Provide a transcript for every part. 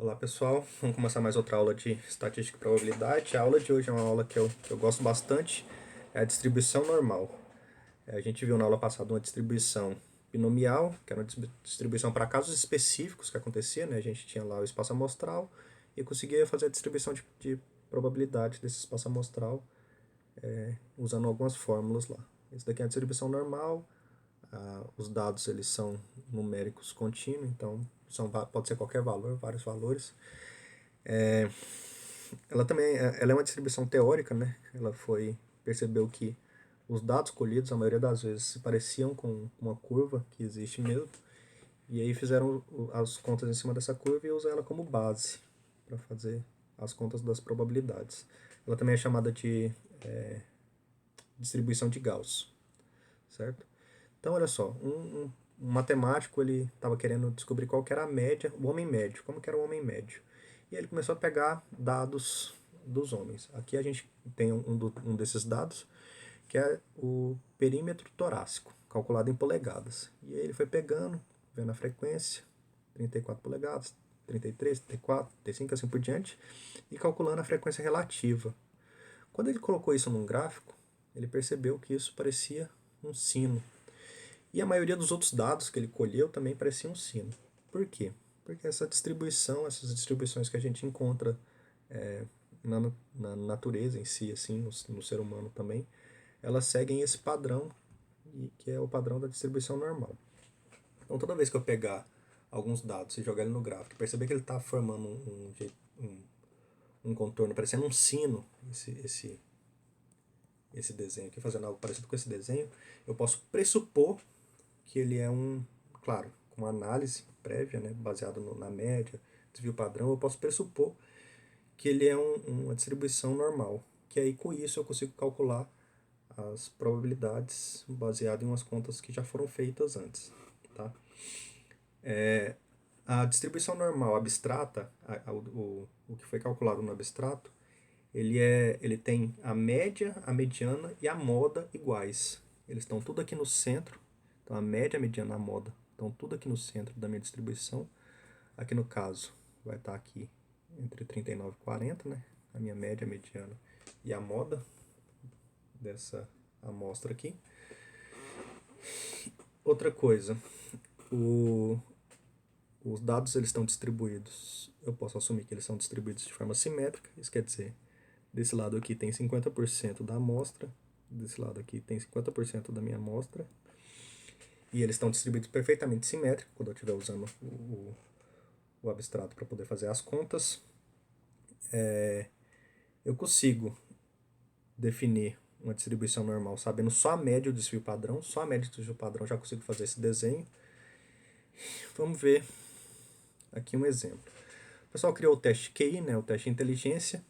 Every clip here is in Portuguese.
Olá pessoal, vamos começar mais outra aula de estatística e probabilidade. A aula de hoje é uma aula que eu gosto bastante, é a distribuição normal. A gente viu na aula passada uma distribuição binomial, que era uma distribuição para casos específicos que acontecia, né? A gente tinha lá o espaço amostral e conseguia fazer a distribuição de probabilidade desse espaço amostral usando algumas fórmulas lá. Esse daqui é a distribuição normal. Os dados eles são numéricos contínuos, então pode ser qualquer valor, vários valores. Ela é uma distribuição teórica, né? Percebeu que os dados colhidos, a maioria das vezes, se pareciam com uma curva que existe mesmo, e aí fizeram as contas em cima dessa curva e usam ela como base para fazer as contas das probabilidades. Ela também é chamada de distribuição de Gauss, certo? Então, olha só, um matemático ele estava querendo descobrir qual que era a média, o homem médio, como que era o homem médio. E ele começou a pegar dados dos homens. Aqui a gente tem um desses dados, que é o perímetro torácico, calculado em polegadas. E aí ele foi pegando, vendo a frequência, 34 polegadas, 33, 34, 35, assim por diante, e calculando a frequência relativa. Quando ele colocou isso num gráfico, ele percebeu que isso parecia um sino. E a maioria dos outros dados que ele colheu também parecia um sino. Por quê? Porque essas distribuições que a gente encontra na natureza em si, assim, no ser humano também, elas seguem esse padrão, que é o padrão da distribuição normal. Então, toda vez que eu pegar alguns dados e jogar ele no gráfico e perceber que ele está formando um contorno parecendo um sino, esse desenho aqui, fazendo algo parecido com esse desenho, eu posso pressupor que ele é claro, com análise prévia, né, baseado na média, desvio padrão, eu posso pressupor que ele é uma distribuição normal, que aí com isso eu consigo calcular as probabilidades baseado em umas contas que já foram feitas antes, tá? A distribuição normal abstrata, o que foi calculado no abstrato, ele tem a média, a mediana e a moda iguais. Eles estão tudo aqui no centro. Então a média, a mediana e a moda estão tudo aqui no centro da minha distribuição. Aqui no caso vai estar aqui entre 39 e 40, né? A minha média, a mediana e a moda dessa amostra aqui. Outra coisa, os dados eles estão distribuídos, eu posso assumir que eles são distribuídos de forma simétrica, isso quer dizer, desse lado aqui tem 50% da amostra, desse lado aqui tem 50% da minha amostra, e eles estão distribuídos perfeitamente simétricos, quando eu estiver usando o abstrato para poder fazer as contas. Eu consigo definir uma distribuição normal sabendo só a média e o desvio padrão, só a média e o desvio padrão já consigo fazer esse desenho. Vamos ver aqui um exemplo. O pessoal criou o teste QI, né, o teste de inteligência,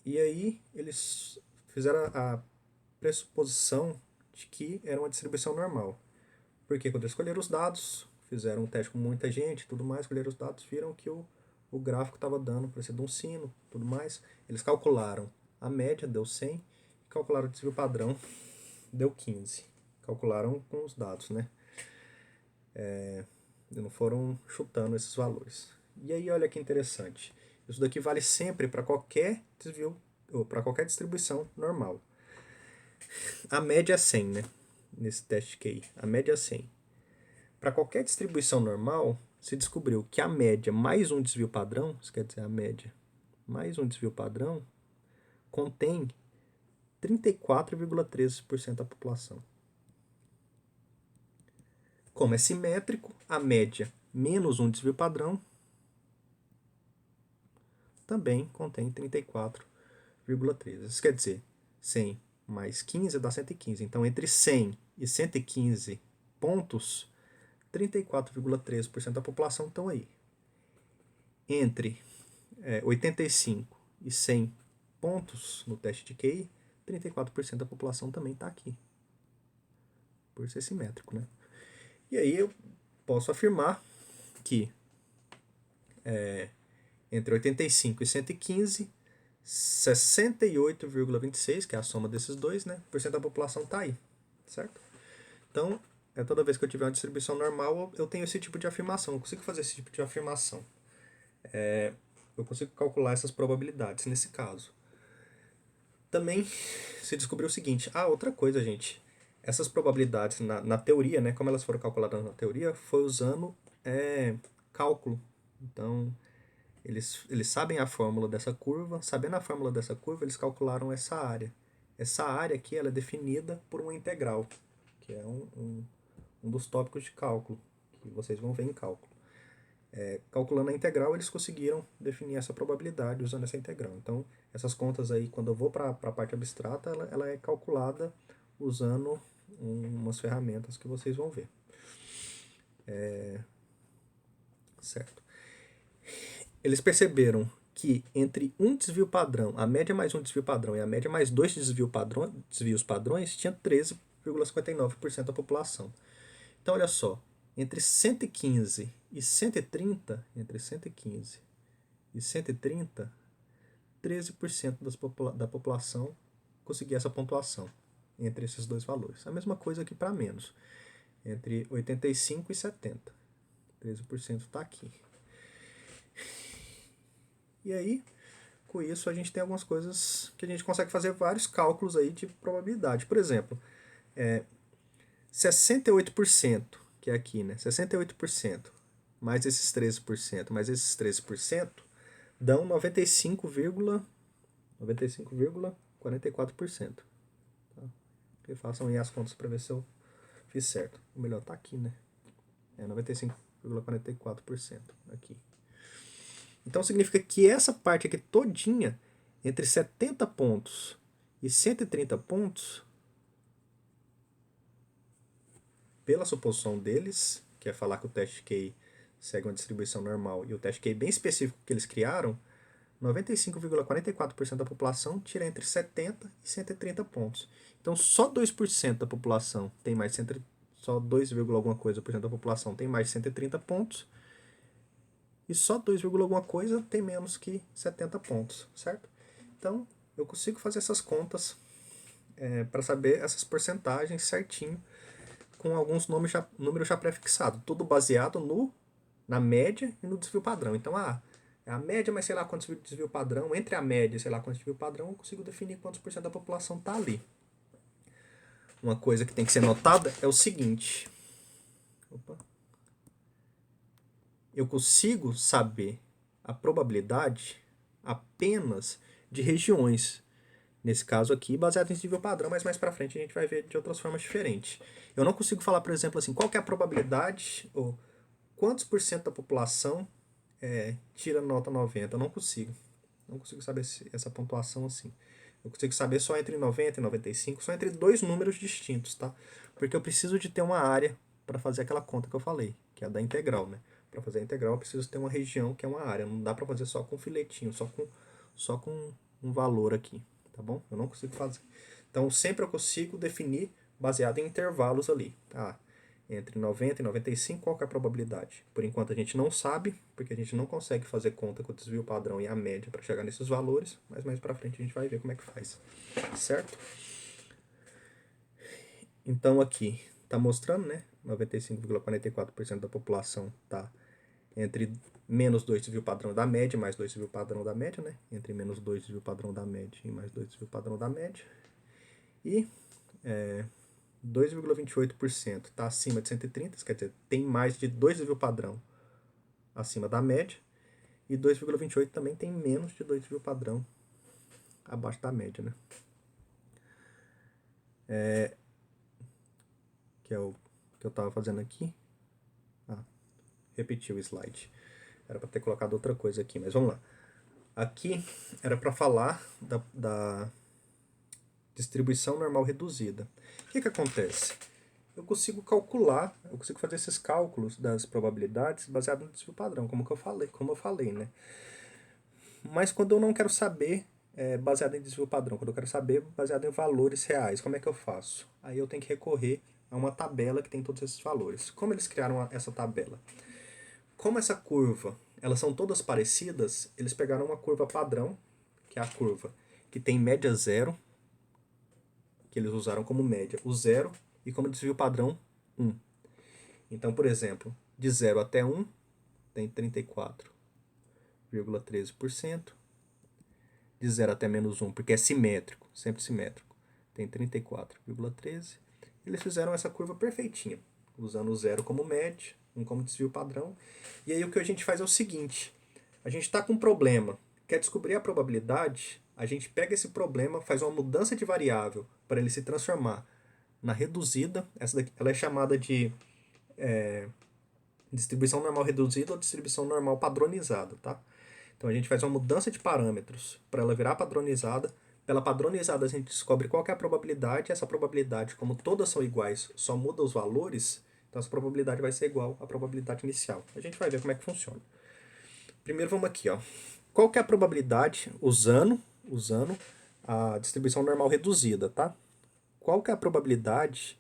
e aí eles fizeram a pressuposição de que era uma distribuição normal. Porque quando eles escolheram os dados, fizeram um teste com muita gente e tudo mais, escolheram os dados, viram que o gráfico estava dando parecido um sino, tudo mais. Eles calcularam a média, deu 100, e calcularam o desvio padrão, deu 15. Calcularam com os dados, né? E não foram chutando esses valores. E aí, olha que interessante. Isso daqui vale sempre para qualquer desvio, ou para qualquer distribuição normal. A média é 100, né? Nesse teste QI. A média é 100. Para qualquer distribuição normal, se descobriu que a média mais um desvio padrão, isso quer dizer a média mais um desvio padrão, contém 34,13% da população. Como é simétrico, a média menos um desvio padrão também contém 34,13%. Isso quer dizer, 100 mais 15 dá 115. Então, entre 100 e 115 pontos, 34,13% da população estão aí. Entre 85 e 100 pontos no teste de QI, 34% da população também está aqui. Por ser simétrico, né? E aí eu posso afirmar que entre 85 e 115, 68,26, que é a soma desses dois, né, por cento da população está aí, certo? Então, toda vez que eu tiver uma distribuição normal, eu tenho esse tipo de afirmação, eu consigo fazer esse tipo de afirmação. Eu consigo calcular essas probabilidades nesse caso. Também se descobriu o seguinte, outra coisa, gente, essas probabilidades na teoria, né, como elas foram calculadas na teoria, foi usando cálculo. Então, eles sabem a fórmula dessa curva, sabendo a fórmula dessa curva, eles calcularam essa área. Essa área aqui ela é definida por uma integral, que é um dos tópicos de cálculo, que vocês vão ver em cálculo. Calculando a integral, eles conseguiram definir essa probabilidade usando essa integral. Então, essas contas aí, quando eu vou para a parte abstrata, ela é calculada usando umas ferramentas que vocês vão ver. Certo? Eles perceberam que entre um desvio padrão, a média mais um desvio padrão e a média mais dois desvios padrões, tinha 13,59% da população. Então, olha só, entre 115 e 130, 13% da população conseguia essa pontuação entre esses dois valores. A mesma coisa aqui para menos, entre 85 e 70. 13% está aqui. E aí, com isso, a gente tem algumas coisas que a gente consegue fazer vários cálculos aí de probabilidade. Por exemplo, 68%, que é aqui, né? 68%, mais esses 13%, mais esses 13%, dão 95,44%. Tá? E façam aí as contas para ver se eu fiz certo. O melhor tá aqui, né? 95,44% aqui. Então significa que essa parte aqui todinha, entre 70 pontos e 130 pontos, pela suposição deles, que é falar que o teste Q segue uma distribuição normal, e o teste Q bem específico que eles criaram, 95,44% da população tira entre 70 e 130 pontos. Então só 2% da população tem mais só 2, alguma coisa por cento da população tem mais de 130 pontos, e só 2, alguma coisa tem menos que 70 pontos, certo? Então, eu consigo fazer essas contas para saber essas porcentagens certinho, com alguns números já pré-fixados, tudo baseado na média e no desvio padrão. Então, é a média, mas sei lá quantos desvio padrão, entre a média e sei lá quantos desvio padrão, eu consigo definir quantos por cento da população está ali. Uma coisa que tem que ser notada é o seguinte. Eu consigo saber a probabilidade apenas de regiões. Nesse caso aqui, baseado em desvio padrão, mas mais para frente a gente vai ver de outras formas diferentes. Eu não consigo falar, por exemplo, assim, qual que é a probabilidade, ou quantos por cento da população tira nota 90. Eu não consigo. Não consigo saber essa pontuação assim. Eu consigo saber só entre 90 e 95, só entre dois números distintos, tá? Porque eu preciso de ter uma área para fazer aquela conta que eu falei, que é a da integral, né? Para fazer a integral eu preciso ter uma região que é uma área. Não dá para fazer só com filetinho, só com um valor aqui, tá bom? Eu não consigo fazer. Então sempre eu consigo definir baseado em intervalos ali. Entre 90 e 95, qual que é a probabilidade? Por enquanto a gente não sabe, porque a gente não consegue fazer conta com o desvio padrão e a média para chegar nesses valores, mas mais para frente a gente vai ver como é que faz, certo? Então aqui está mostrando, né? 95,44% da população está entre menos 2 desvio padrão da média, mais 2 desvio padrão da média, né? Entre menos 2 desvio padrão da média e mais 2 desvio padrão da média. E 2,28% está acima de 130, quer dizer, tem mais de 2 desvio padrão acima da média. E 2,28 também tem menos de 2 desvio padrão abaixo da média, né? Que é o que eu estava fazendo aqui. Repeti o slide. Era para ter colocado outra coisa aqui, mas vamos lá. Aqui era para falar da distribuição normal reduzida. O que acontece? Eu consigo calcular, eu consigo fazer esses cálculos das probabilidades baseado no desvio padrão, como eu falei, né? Mas quando eu não quero saber baseado em desvio padrão, quando eu quero saber baseado em valores reais, como é que eu faço? Aí eu tenho que recorrer a uma tabela que tem todos esses valores. Como eles criaram essa tabela? Como essa curva, elas são todas parecidas, eles pegaram uma curva padrão, que é a curva que tem média zero, que eles usaram como média o zero, e como desvio padrão 1. Então, por exemplo, de 0 até 1 tem 34. 34,13%. De 0 até menos 1, porque é simétrico, sempre simétrico. Tem 34,13. Eles fizeram essa curva perfeitinha, usando o 0 como média, 1 como desvio padrão. E aí o que a gente faz é o seguinte, a gente está com um problema, quer descobrir a probabilidade, a gente pega esse problema, faz uma mudança de variável para ele se transformar na reduzida. Essa daqui, ela é chamada de distribuição normal reduzida ou distribuição normal padronizada, tá? Então a gente faz uma mudança de parâmetros para ela virar padronizada. Pela padronizada a gente descobre qual que é a probabilidade. Essa probabilidade, como todas são iguais, só muda os valores. Então essa probabilidade vai ser igual à probabilidade inicial. A gente vai ver como é que funciona. Primeiro vamos aqui, ó. Qual que é a probabilidade usando a distribuição normal reduzida, tá? Qual que é a probabilidade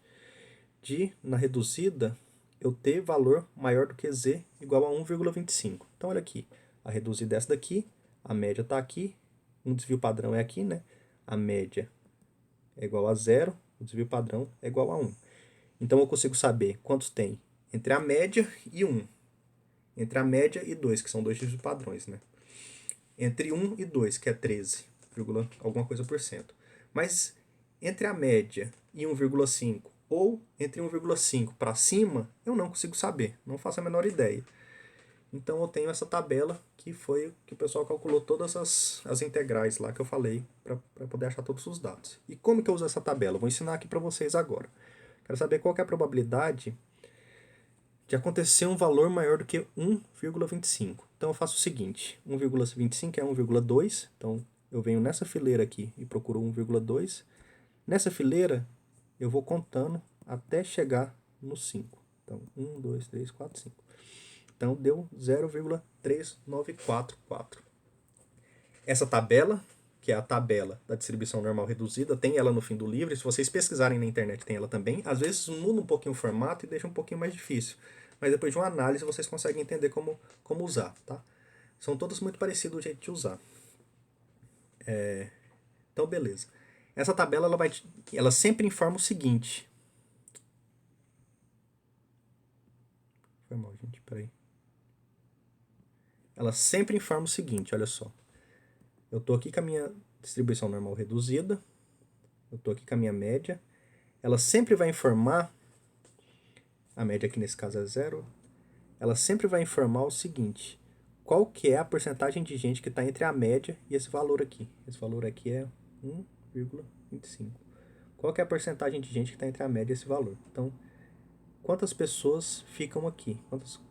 de, na reduzida, eu ter valor maior do que z igual a 1,25? Então olha aqui, a reduzida é essa daqui, a média está aqui, um desvio padrão é aqui, né? A média é igual a 0, o desvio padrão é igual a 1. Então eu consigo saber quantos tem entre a média e 1. Entre a média e 2, que são dois desvios padrões, né? Entre 1 e 2, que é 13, alguma coisa por cento. Mas entre a média e 1,5 ou entre 1,5 para cima, eu não consigo saber, não faço a menor ideia. Então eu tenho essa tabela que foi que o pessoal calculou todas as integrais lá que eu falei para poder achar todos os dados. E como que eu uso essa tabela? Eu vou ensinar aqui para vocês agora. Quero saber qual que é a probabilidade de acontecer um valor maior do que 1,25. Então eu faço o seguinte, 1,25 é 1,2, então eu venho nessa fileira aqui e procuro 1,2. Nessa fileira eu vou contando até chegar no 5. Então 1, 2, 3, 4, 5. Então deu 0,3944. Essa tabela, que é a tabela da distribuição normal reduzida, tem ela no fim do livro. Se vocês pesquisarem na internet, tem ela também. Às vezes muda um pouquinho o formato e deixa um pouquinho mais difícil. Mas depois de uma análise vocês conseguem entender como usar, tá? São todas muito parecidas o jeito de usar. Então, beleza. Essa tabela ela sempre informa o seguinte. Foi mal, gente, peraí. Ela sempre informa o seguinte, olha só. Eu estou aqui com a minha distribuição normal reduzida. Eu estou aqui com a minha média. Ela sempre vai informar, a média aqui nesse caso é 0, ela sempre vai informar o seguinte, qual que é a porcentagem de gente que está entre a média e esse valor aqui. Esse valor aqui é 1,25. Qual que é a porcentagem de gente que está entre a média e esse valor? Então, quantas pessoas ficam aqui?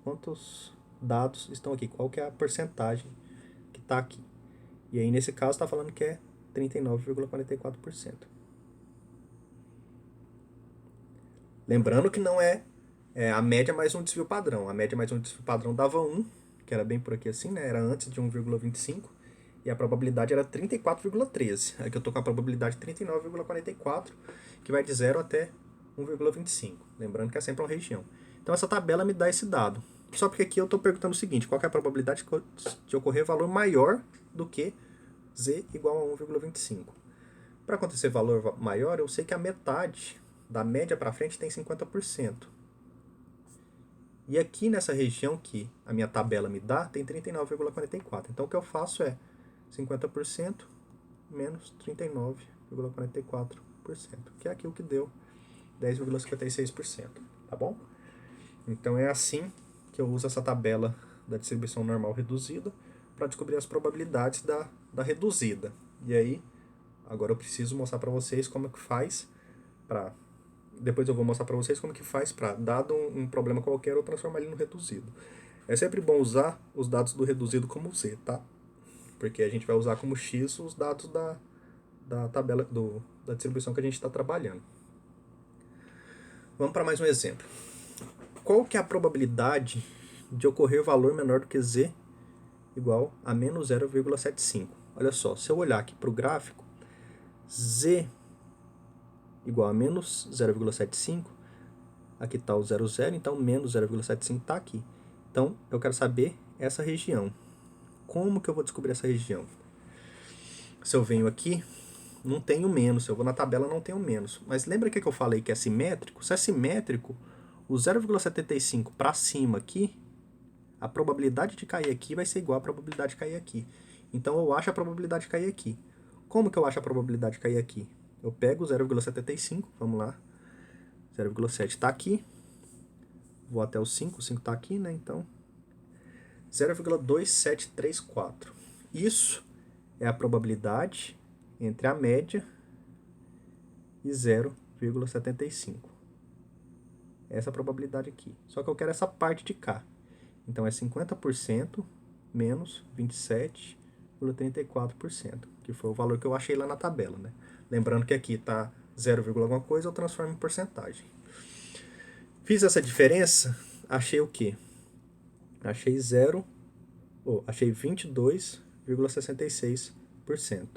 Quantos dados estão aqui? Qual que é a porcentagem que está aqui? E aí, nesse caso, está falando que é 39,44%. Lembrando que não é a média mais um desvio padrão. A média mais um desvio padrão dava 1, que era bem por aqui assim, né? Era antes de 1,25. E a probabilidade era 34,13. Aqui eu estou com a probabilidade 39,44, que vai de 0 até 1,25. Lembrando que é sempre uma região. Então essa tabela me dá esse dado. Só porque aqui eu estou perguntando o seguinte, qual que é a probabilidade de ocorrer valor maior do que z igual a 1,25. Para acontecer valor maior, eu sei que a metade da média para frente tem 50%. E aqui nessa região que a minha tabela me dá, tem 39,44. Então o que eu faço é 50% menos 39,44%, que é aquilo que deu 10,56%, tá bom? Então é assim que eu uso essa tabela da distribuição normal reduzida para descobrir as probabilidades da reduzida. E aí, agora eu preciso mostrar para vocês como é que faz para... Depois eu vou mostrar para vocês como que faz para, dado um problema qualquer, eu transformar ele no reduzido. É sempre bom usar os dados do reduzido como Z, tá? Porque a gente vai usar como X os dados da tabela da distribuição que a gente está trabalhando. Vamos para mais um exemplo. Qual que é a probabilidade de ocorrer valor menor do que Z igual a menos 0,75? Olha só, se eu olhar aqui para o gráfico, Z igual a menos 0,75, aqui está o 0,0, então menos 0,75 está aqui. Então, eu quero saber essa região. Como que eu vou descobrir essa região? Se eu venho aqui, não tenho menos. Se eu vou na tabela, não tenho menos. Mas lembra que eu falei que é simétrico? Se é simétrico, o 0,75 para cima aqui A probabilidade de cair aqui vai ser igual à probabilidade de cair aqui. Então eu acho a probabilidade de cair aqui. Como que eu acho a probabilidade de cair aqui? Eu pego 0,75, vamos lá. 0,7 está aqui. Vou até o 5 está aqui, né? Então, 0,2734. Isso é a probabilidade entre a média e 0,75. Essa é a probabilidade aqui. Só que eu quero essa parte de cá. Então é 50% menos 27,34%, que foi o valor que eu achei lá na tabela, né? Lembrando que aqui está 0, alguma coisa, eu transformo em porcentagem. Fiz essa diferença, achei o quê? Achei achei 22,66%.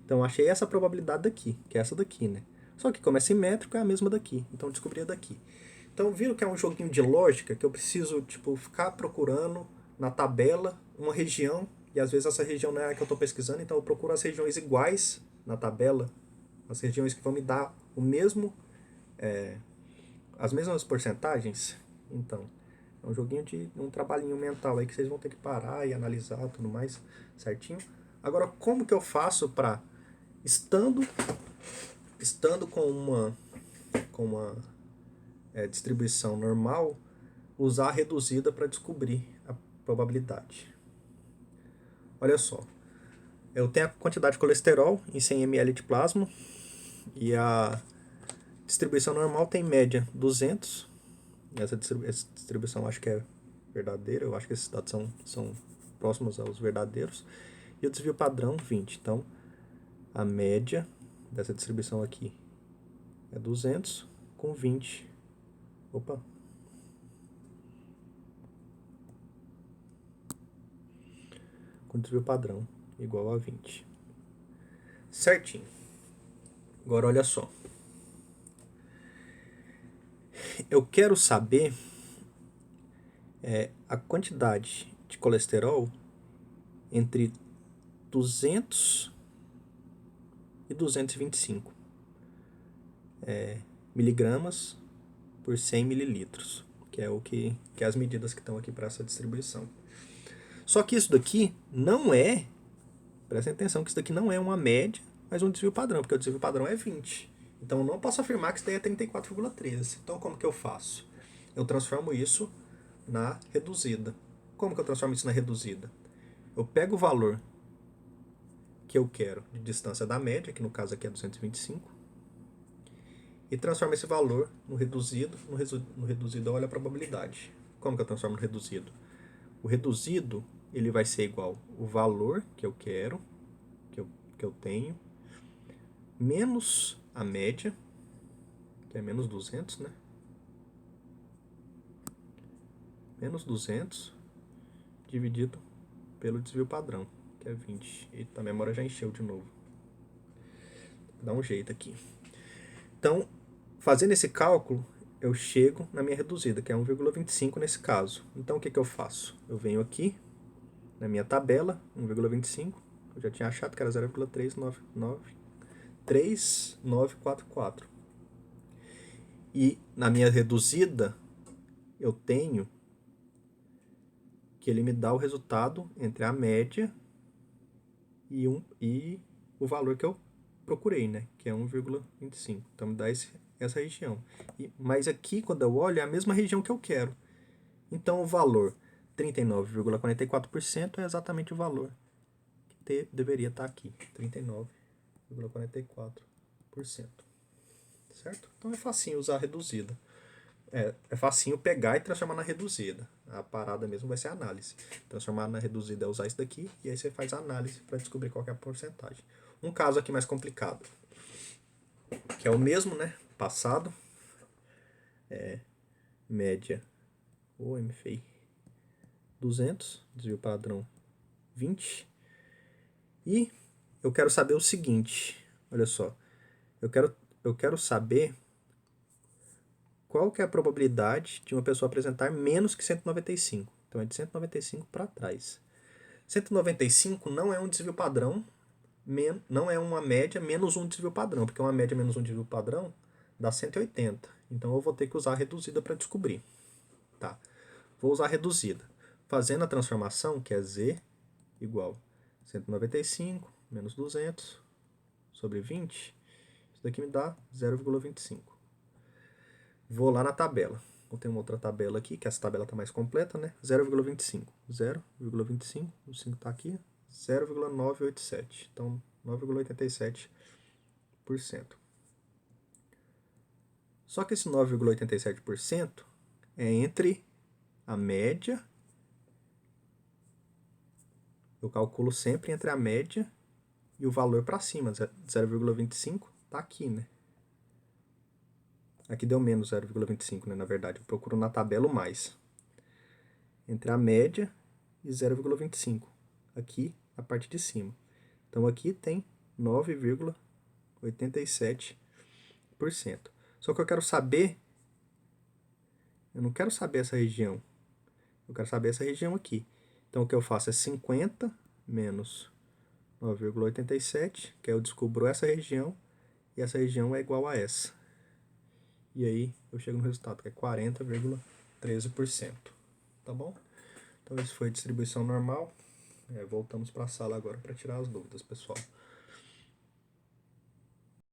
Então achei essa probabilidade daqui, que é essa daqui, né? Só que como é simétrico, é a mesma daqui. Então descobri a daqui. Então viram que é um joguinho de lógica que eu preciso ficar procurando na tabela uma região, e às vezes essa região não é a que eu estou pesquisando, então eu procuro as regiões iguais na tabela, as regiões que vão me dar o mesmo, as mesmas porcentagens. Então, é um joguinho de um trabalhinho mental aí que vocês vão ter que parar e analisar tudo mais certinho. Agora, como que eu faço para, estando com uma distribuição normal, usar a reduzida para descobrir a probabilidade? Olha só, eu tenho a quantidade de colesterol em 100 ml de plasma e a distribuição normal tem média 200. Essa distribuição acho que é verdadeira, eu acho que esses dados são próximos aos verdadeiros. E o desvio padrão 20. Então, a média dessa distribuição aqui é 200 com 20. Opa! Com desvio padrão igual a 20. Certinho. Agora olha só. Eu quero saber a quantidade de colesterol entre 200 e 225 miligramas por 100 mililitros, que é que é as medidas que estão aqui para essa distribuição. Só que isso daqui não é, prestem atenção que isso daqui não é uma média, mas um desvio padrão, porque o desvio padrão é 20. Então eu não posso afirmar que isso daí é 34,13. Então como que eu faço? Eu transformo isso na reduzida. Como que eu transformo isso na reduzida? Eu pego o valor que eu quero de distância da média, que no caso aqui é 225, e transformo esse valor no reduzido. No reduzido eu olho a probabilidade. Como que eu transformo no reduzido? O reduzido ele vai ser igual o valor que eu quero, que eu tenho, menos a média, que é menos 200, né? Menos 200 dividido pelo desvio padrão, que é 20. Eita, a memória já encheu de novo. Vou dar um jeito aqui. Então, fazendo esse cálculo, eu chego na minha reduzida, que é 1,25 nesse caso. Então, o que eu faço? Eu venho aqui, na minha tabela, 1,25. Eu já tinha achado que era 0,3944. E na minha reduzida, eu tenho que ele me dá o resultado entre a média e o valor que eu procurei, né? Que é 1,25. Então me dá essa região. Mas aqui, quando eu olho, é a mesma região que eu quero. Então o valor 39,44% é exatamente o valor que deveria estar aqui. 39,44%. Certo? Então é facinho usar a reduzida. É facinho pegar e transformar na reduzida. A parada mesmo vai ser a análise. Transformar na reduzida é usar isso daqui e aí você faz a análise para descobrir qual é a porcentagem. Um caso aqui mais complicado, que é o mesmo, né? Passado, média, feio, 200, desvio padrão 20. E eu quero saber o seguinte, olha só, eu quero saber qual que é a probabilidade de uma pessoa apresentar menos que 195. Então é de 195 para trás. 195 não é um desvio padrão, não é uma média menos um desvio padrão, porque uma média menos um desvio padrão dá 180. Então eu vou ter que usar a reduzida para descobrir. Tá? Vou usar a reduzida. fazendo a transformação, que é z igual 195 menos 200 sobre 20, isso daqui me dá 0,25. Vou lá na tabela. Vou ter uma outra tabela aqui, que essa tabela está mais completa, né? 0,25. 0,25, o 5 está aqui, 0,987. Então, 9,87%. Só que esse 9,87% é entre a média, eu calculo sempre entre a média e o valor para cima. 0,25 está aqui, né? Aqui deu menos 0,25, né? Na verdade, eu procuro na tabela o mais. Entre a média e 0,25. Aqui, a parte de cima. Então, aqui tem 9,87%. Só que eu quero saber... Eu não quero saber essa região. Eu quero saber essa região aqui. Então, o que eu faço é 50 menos 9,87, que aí eu descubro essa região, e essa região é igual a essa. E aí eu chego no resultado, que é 40,13%. Tá bom? Então, isso foi a distribuição normal. Voltamos para a sala agora para tirar as dúvidas, pessoal.